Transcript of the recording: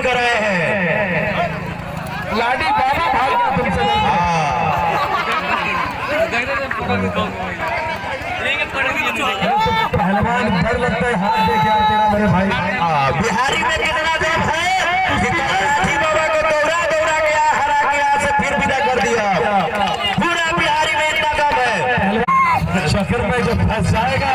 लेकर आए हैं। लाडी बाबा भाग गया तुमसे। पहलवान डर लगता है, हाथ देख यार तेरा मेरे भाई। बिहारी में कितना दम है कि कालाहाथी बाबा को दौड़ा दौड़ा गया, हरा गया, से फिर विदा कर दिया। पूरा बिहारी में इतना दम है। चक्कर में जब फंस जाएगा